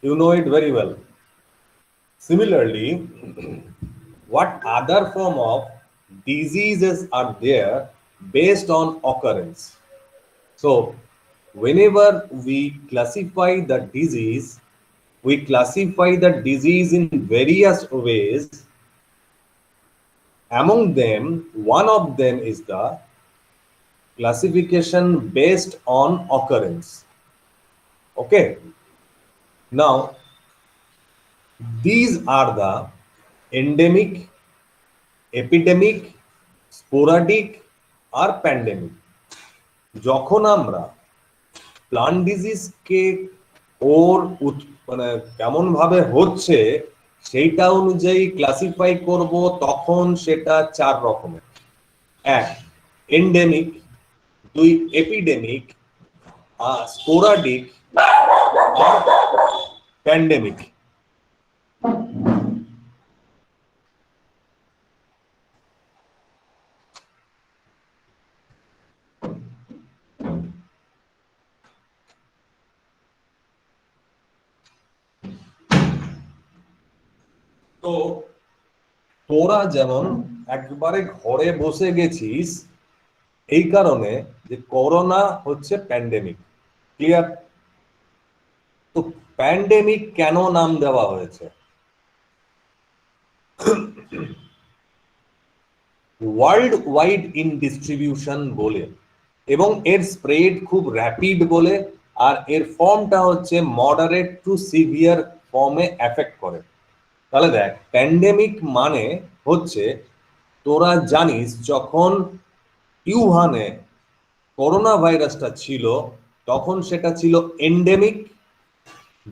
You know it very well. Similarly, what other form of diseases are there based on occurrence? So, whenever we classify the disease, we classify the disease in various ways. Among them, one of them is the classification based on occurrence. Okay. Now, these are the endemic, epidemic, sporadic আর pandemic. যখন আমরা plant ডিজিজকে ওর মানে কেমন ভাবে হচ্ছে সেইটা অনুযায়ী classify করব, তখন সেটা চার রকমের। এক, এন্ডেমিক; দুই, এপিডেমিক; স্পোরাডিক, প্যান্ডেমিক। তো তোরা যেমন একবারে ঘরে বসে গেছিস এই কারণে যে করোনা হচ্ছে প্যান্ডেমিক, ক্লিয়ার? তো প্যান্ডেমিক কেন নাম দেওয়া হয়েছে? ওয়ার্ল্ড ওয়াইড ইন ডিস্ট্রিবিউশন বলে, এবং এর স্প্রেড খুব র্যাপিড বলে, আর এর ফর্মটা হচ্ছে মডারেট টু সিভিয়ার ফর্মে এফেক্ট করে। তাহলে দেখ, প্যান্ডেমিক মানে হচ্ছে, তোরা জানিস যখন ইউহানে করোনা ভাইরাসটা ছিল তখন সেটা ছিল এন্ডেমিক,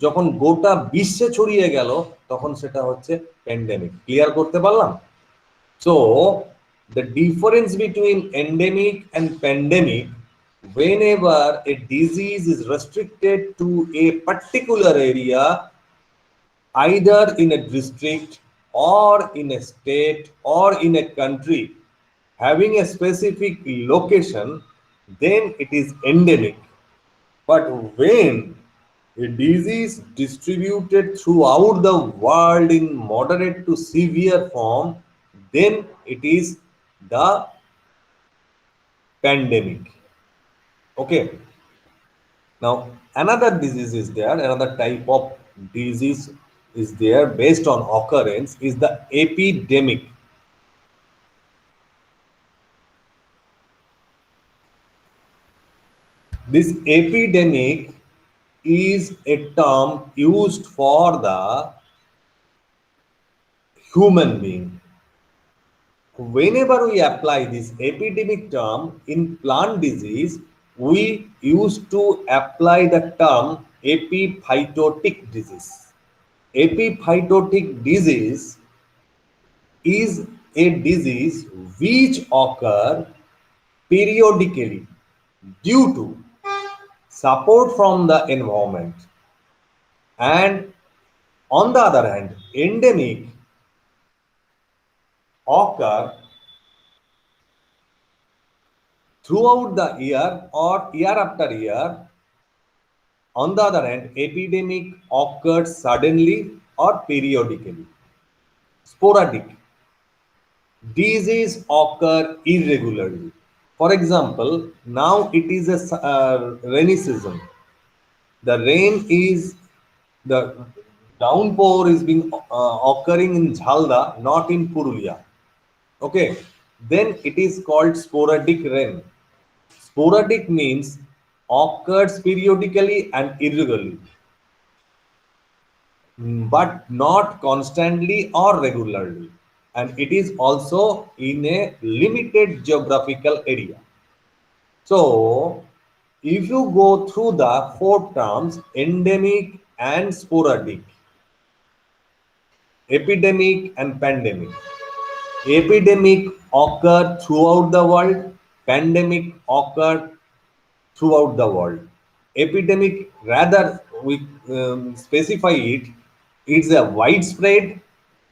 যখন গোটা বিশ্বে ছড়িয়ে গেল তখন সেটা হচ্ছে প্যান্ডেমিক। ক্লিয়ার করতে পারলাম? So the difference between endemic and pandemic, whenever a disease is restricted to a particular area, either in a district or in a state or in a country, having a specific location, then it is endemic. But when a disease distributed throughout the world in moderate to severe form, then it is the pandemic. Okay. Now, another disease is there, another type of disease is there based on occurrence is the epidemic. This epidemic is a term used for the human being. Whenever we apply this epidemic term in plant disease, we used to apply the term epiphytotic disease. Epiphytotic disease is a disease which occur periodically due to support from the environment. And on the other hand, endemic occur throughout the year or year after year. On the other hand, epidemic occurs suddenly or periodically. Sporadic disease occur irregularly. For example, now it is a rainy season. The rain is, the downpour is being occurring in Jhalda, not in Purulia. Okay, then it is called sporadic rain. Sporadic means occurs periodically and irregularly, but not constantly or regularly, and it is also in a limited geographical area. So if you go through the four terms, endemic and sporadic, epidemic and pandemic. Epidemic occur throughout the world, pandemic occur throughout the world. Epidemic, rather we specify it, it's a widespread.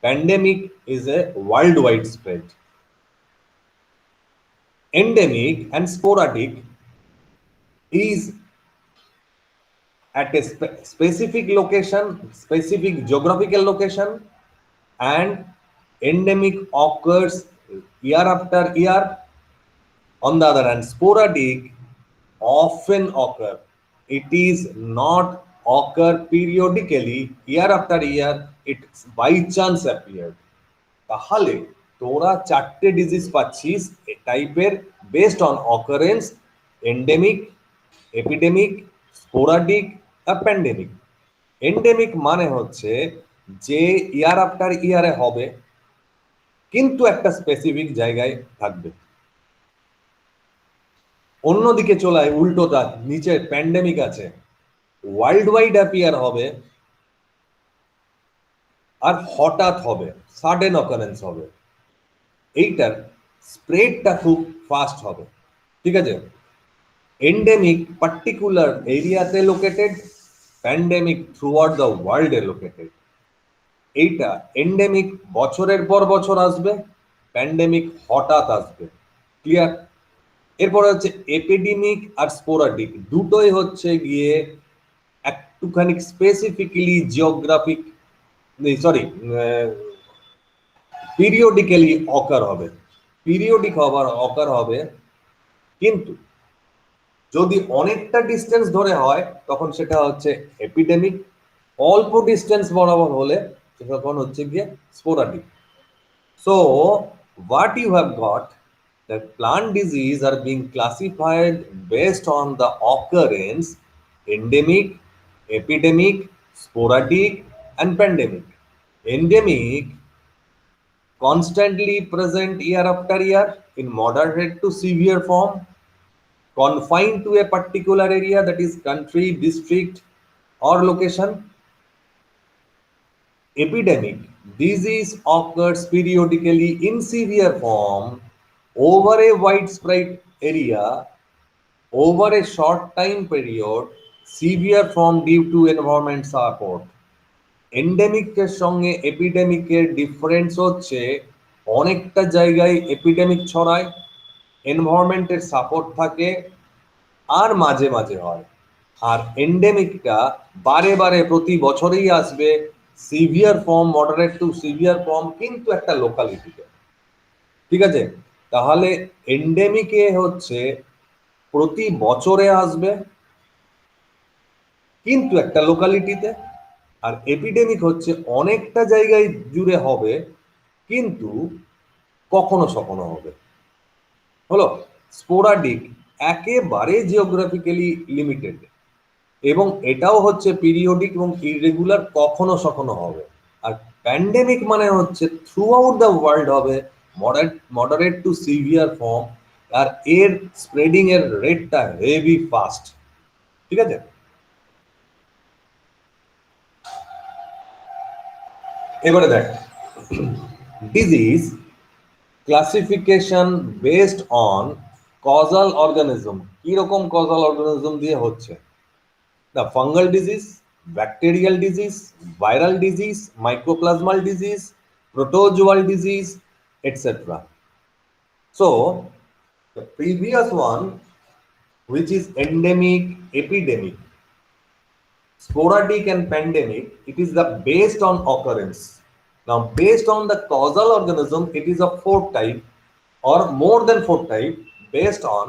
Pandemic is a worldwide spread. Endemic and sporadic is at a specific location, specific geographical location, and endemic occurs year after year. On the other hand, sporadic often occur. It is not occur periodically, year after year, it's by chance appeared. তাহলে তোরা চারটে disease পাচ্ছিস টাইপের based on occurrence, endemic, epidemic, sporadic আর pandemic. Endemic মানে হচ্ছে যে year after ইয়ারে হবে কিন্তু একটা স্পেসিফিক জায়গায় থাকবে। অন্যদিকে চলায় উল্টোটা, নিচে প্যান্ডেমিক আছে, ওয়ার্ল্ড ওয়াইড অ্যাপিয়ার হবে আর হঠাৎ হবে, সাডেন অকারেন্স হবে, এইটার স্প্রেডটা খুব ফাস্ট হবে। ঠিক আছে, এন্ডেমিক পার্টিকুলার এরিয়াতে located, pandemic through out the ওয়ার্ল্ডে লোকেটেড। এইটা এন্ডেমিক বছরের পর বছর আসবে, প্যান্ডেমিক হঠাৎ আসবে। ক্লিয়ার? এরপরে হচ্ছে এপিডেমিক আর স্পোরাডিক, দুটোই হচ্ছে গিয়ে একটুখানি স্পেসিফিক্যালি জিওগ্রাফিক, সরি, পিরিয়ডিক্যালি অকার হবে, পিরিয়ডিক হবার অকার হবে। কিন্তু যদি অনেকটা ডিস্টেন্স ধরে হয় তখন সেটা হচ্ছে এপিডেমিক, অল্প ডিস্টেন্স বরাবর হলে তখন হচ্ছে গিয়ে sporadic. So what you have got, that plant disease are being classified based on the occurrence: endemic, epidemic, sporadic and pandemic. Endemic constantly present year after year in moderate to severe form, confined to a particular area, that is country, district or location. Epidemic disease occurs periodically in severe form over a widespread area over a short time period, severe form due to environment support. এন্ডেমিকের সঙ্গে এপিডেমিকের difference হচ্ছে অনেকটা জায়গায় epidemic ছড়ায়, এনভায়রনমেন্টের support থাকে আর মাঝে মাঝে হয়। আর এন্ডেমিকটা বারে বারে প্রতি বছরেই আসবে, severe form, moderate two severe form, কিন্তু একটা লোকালিটিতে। ঠিক আছে, তাহলে এন্ডেমিকে হচ্ছে প্রতি বছরে আসবে কিন্তু একটা লোকালিটিতে, আর এপিডেমিক হচ্ছে অনেকটা জায়গায় জুড়ে হবে কিন্তু কখনো সখনো হবে। হলো স্পোরাডিক, একেবারে জিওগ্রাফিক্যালি লিমিটেড, এবং এটাও হচ্ছে পিরিয়ডিক এবং ইরেগুলার, কখনো সখনো হবে। আর প্যান্ডেমিক মানে হচ্ছে থ্রু আউট দ্য ওয়ার্ল্ড হবে, মডারেট টু সিভিয়ার ফর্ম, আর এর স্প্রেডিং এর রেটটা হেভি ফাস্ট। ঠিক আছে, এবারে দেখ disease classification based on causal organism. কিরকম কজাল অর্গানিজম দিয়ে হচ্ছে? The fungal disease, bacterial disease, viral disease, mycoplasmal disease, protozoal disease, etc. So, the previous one, which is endemic, epidemic, sporadic and pandemic, it is the based on occurrence. Now, based on the causal organism, it is a fourth type or more than fourth type, based on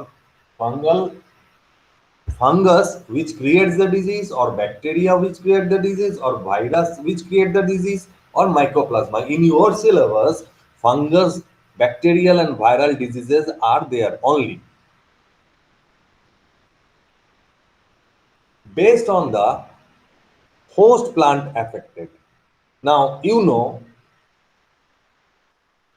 fungus which creates the disease, or bacteria which create the disease, or virus which create the disease, or mycoplasma. In your syllabus, fungus, bacterial and viral diseases are there only. Based on the host plant affected. Now you know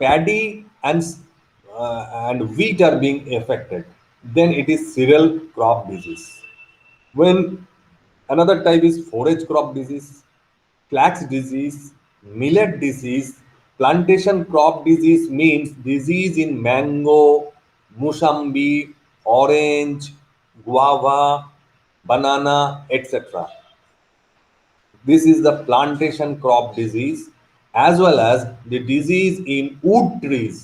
paddy and wheat are being affected, then it is cereal crop disease. When another type is forage crop disease, flax disease, millet disease. Plantation crop disease means disease in mango, musambi, orange, guava, banana, etc. This is the plantation crop disease, as well as the disease in wood trees.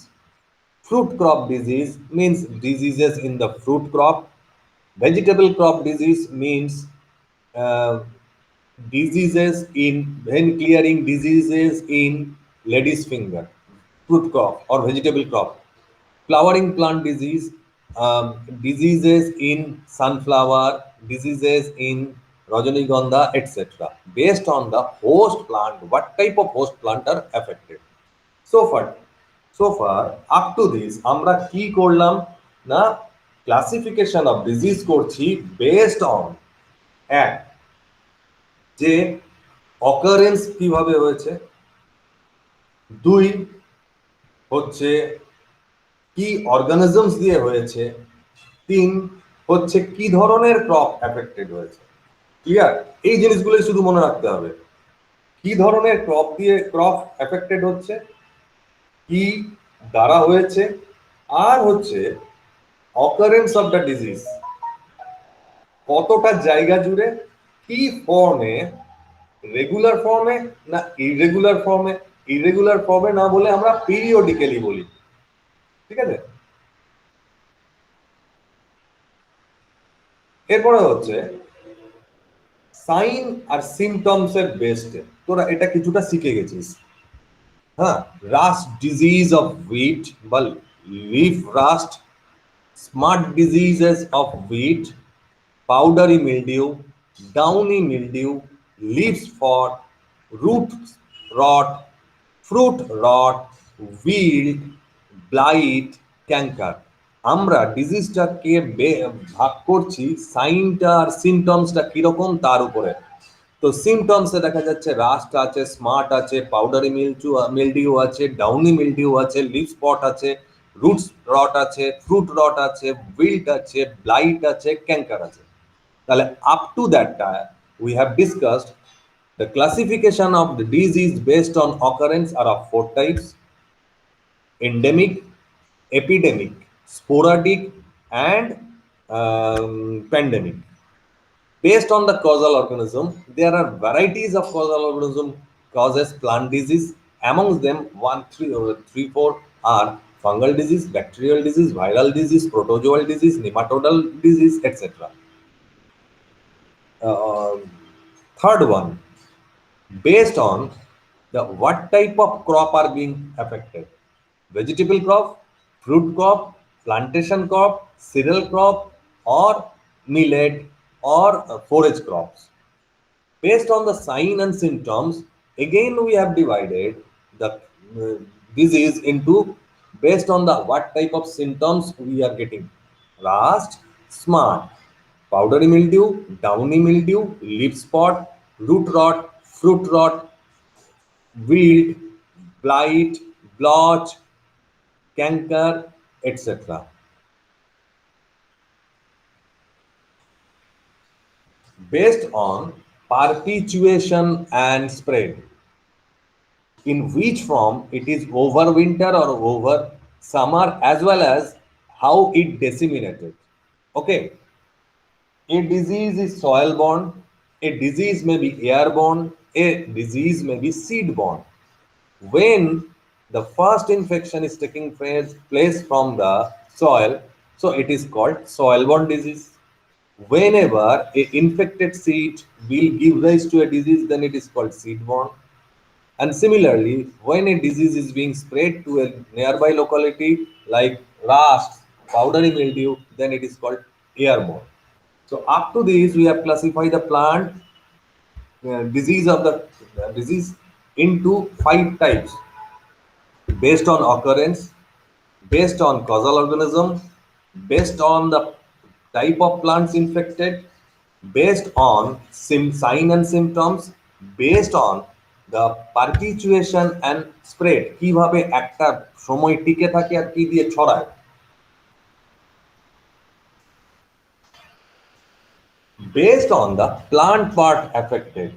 Fruit crop disease means diseases in the fruit crop. Vegetable crop disease means uh, diseases in when clearing diseases in lady's finger, fruit crop or vegetable crop, flowering plant disease, diseases in sunflower, diseases in Rajanigonda, etc. Based on the host plant, what type of host plant are affected. So far, up to this, আমরা কি করলাম না classification of disease করছি based on এক যে occurrence কিভাবে হয়েছে, দুই হচ্ছে কি অর্গানিজমস দিয়ে হয়েছে, তিন হচ্ছে কি ধরনের ক্রপ এফেক্টেড হয়েছে। ক্লিয়ার? এই জিনিসগুলো শুধু মনে রাখতে হবে, কি ধরনের ক্রপ এফেক্টেড হচ্ছে, কি দ্বারা হয়েছে, আর হচ্ছে অকারেন্স অফ দ্য ডিজিজ কতটা জায়গা জুড়ে, কি ফর্মে, রেগুলার ফর্মে না ইরেগুলার ফর্মে। ইরেগুলার ফর্মে না বলে আমরা পিরিয়ডিক্যালি বলি, ঠিক আছে। এরপরে হচ্ছে সাইন আর সিমটমস এর বেসডে তোরা এটা কিছুটা শিখে গেছিস। হ্যাঁ, রাস্ট ডিজিজ অফ হুইট বা leaf rust, smut diseases of wheat, powdery mildew, downy mildew, leaf spot, root rot, fruit rot, wilt, blight, canker. আমরা ডিজিজটাকে ভাগ করছি সাইনটা আর সিমটমসটা কিরকম তার উপরে। তো সিমটমসে দেখা যাচ্ছে রাস্ট আছে, স্মার্ট আছে, পাউডারি মিলডিউ আছে, ডাউনি মিলডিউ আছে, লিফ স্পট আছে, রুট রট আছে, ফ্রুট রট আছে, উইল্ট আছে, ব্লাইট আছে, ক্যাঙ্কার আছে। তাহলে up to that time we have discussed the classification of the disease based on occurrence are of four types: endemic, epidemic, sporadic, and pandemic. Based on the causal organism, there are varieties of causal organism causes plant disease. Amongst them, 4 are fungal disease, bacterial disease, viral disease, protozoal disease, nematodal disease, etc. Third one, based on the what type of crop are being affected: vegetable crop, fruit crop, plantation crop, cereal crop, or millet, or forage crops. Based on the sign and symptoms, again we have divided the disease into based on the what type of symptoms we are getting: rust, smart, powdery mildew, downy mildew, leaf spot, root rot, fruit rot, wilt, blight, blotch, canker, etc. Based on perpetuation and spread, in which form it is over winter or over summer, as well as how it disseminated. Okay, a disease is soil borne, a disease may be airborne, a disease may be seed borne. When the first infection is taking place from the soil, so it is called soil-borne disease. Whenever a infected seed will give rise to a disease, then it is called seed-borne. And similarly, when a disease is being spread to a nearby locality like rust, powdery mildew, then it is called airborne. So up to this, we have classified the plant disease into 5 types: based on occurrence, based on causal organism, based on the type of plants infected, based on sign and symptoms, based on the perpetuation and spread, কিভাবে একটা সময় টিকে থাকে আর কি দিয়ে ছড়ায়। Based on the plant part affected,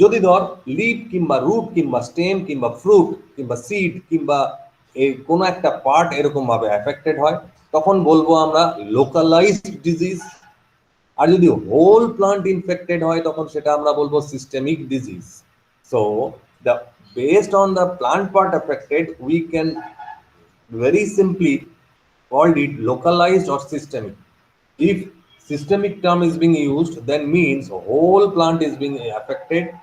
যদি ধর লিভ কিংবা রুট কিংবা স্টেম কিংবা ফ্রুট কিংবা সিড কিংবা এই কোনো একটা পার্ট এরকম ভাবে অ্যাফেক্টেড হয়, তখন বলবো আমরা লোকালাইজড ডিজিজ। আর যদি হোল প্লান্ট ইনফেক্টেড হয়, তখন সেটা আমরা বলবো systemic disease. So the based on the plant part affected, we can very simply called it localized or systemic. If systemic term is being used, then means whole plant is being affected,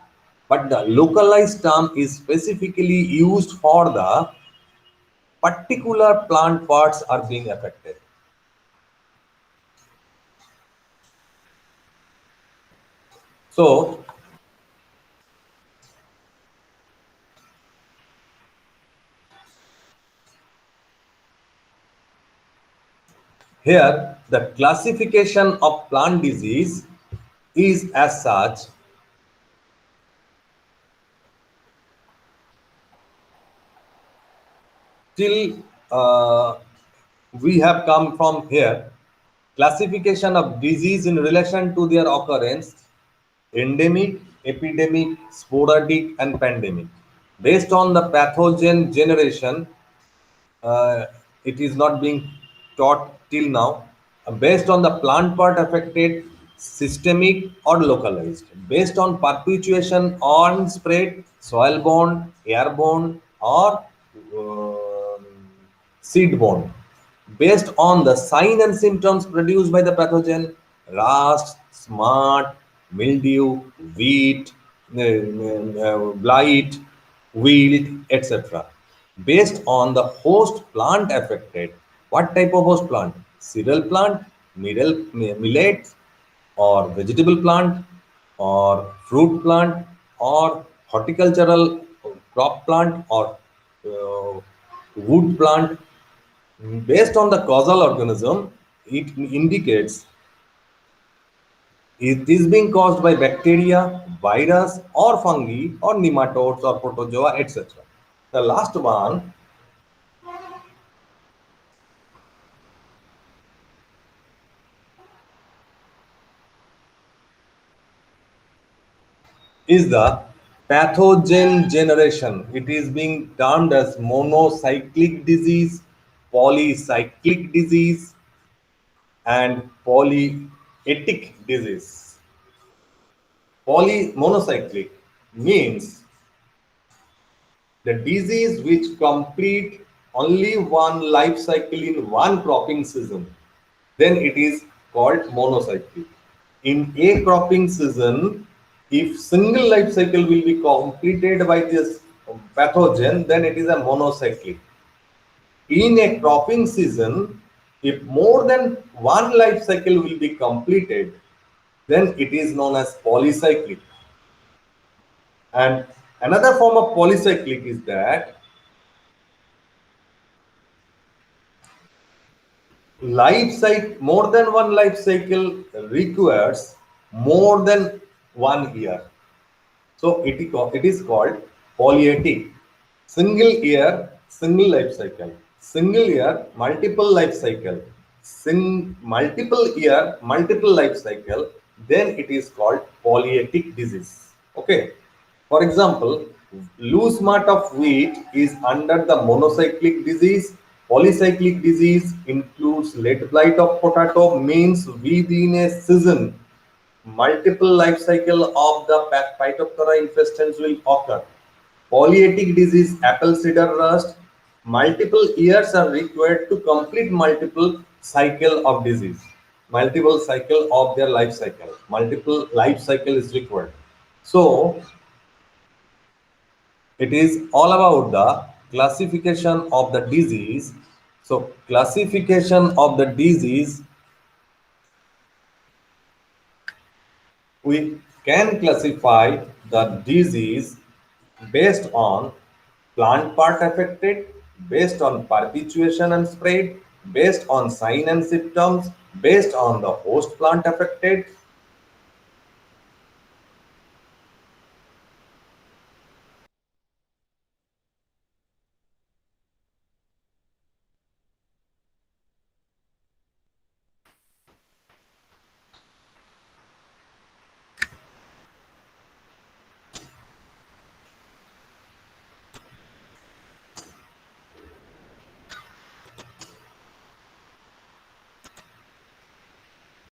but the localized term is specifically used for the particular plant parts are being affected. So here the classification of plant disease is as such. Till we have come from here, classification of disease in relation to their occurrence, endemic, epidemic, sporadic, and pandemic. Based on the pathogen generation, uh, it is not being taught till now. Based on the plant part affected, systemic or localized. Based on perpetuation on spread, soil borne, airborne, or um seed borne. Based on the sign and symptoms produced by the pathogen, rust, smart, mildew, wheat, blight, wilt, etc. Based on the host plant affected, what type of host plant? Cereal plant, millet, or vegetable plant, or fruit plant, or horticultural crop plant, or wood plant. Based on the causal organism, it indicates it is being caused by bacteria, virus, or fungi, or nematodes, or protozoa, etc. The last one is the pathogen generation. It is being termed as monocyclic disease, polycyclic disease, and polyetic disease. Monocyclic means the disease which complete only one life cycle in one cropping season, then it is called monocyclic. In a cropping season, if single life cycle will be completed by this pathogen, then it is a monocyclic. In a cropping season, if more than one life cycle will be completed, then it is known as polycyclic. And another form of polycyclic is that life cycle, more than one life cycle requires more than 1 year. So it is called polyetic. Single year, single life cycle. Single year, multiple life cycle. Multiple year, multiple life cycle. Then it is called polyetic disease. Okay. For example, loose mart of wheat is under the monocyclic disease. Polycyclic disease includes late blight of potato, means within a season multiple life cycle of the Phytophthora infestans will occur. Polyetic disease, apple cider rust, multiple years are required to complete multiple cycle of disease. Multiple cycle of their life cycle. Multiple life cycle is required. So it is all about the classification of the disease. So classification of the disease, we can classify the disease based on plant part affected, based on perpetuation and spread, based on sign and symptoms, based on the host plant affected,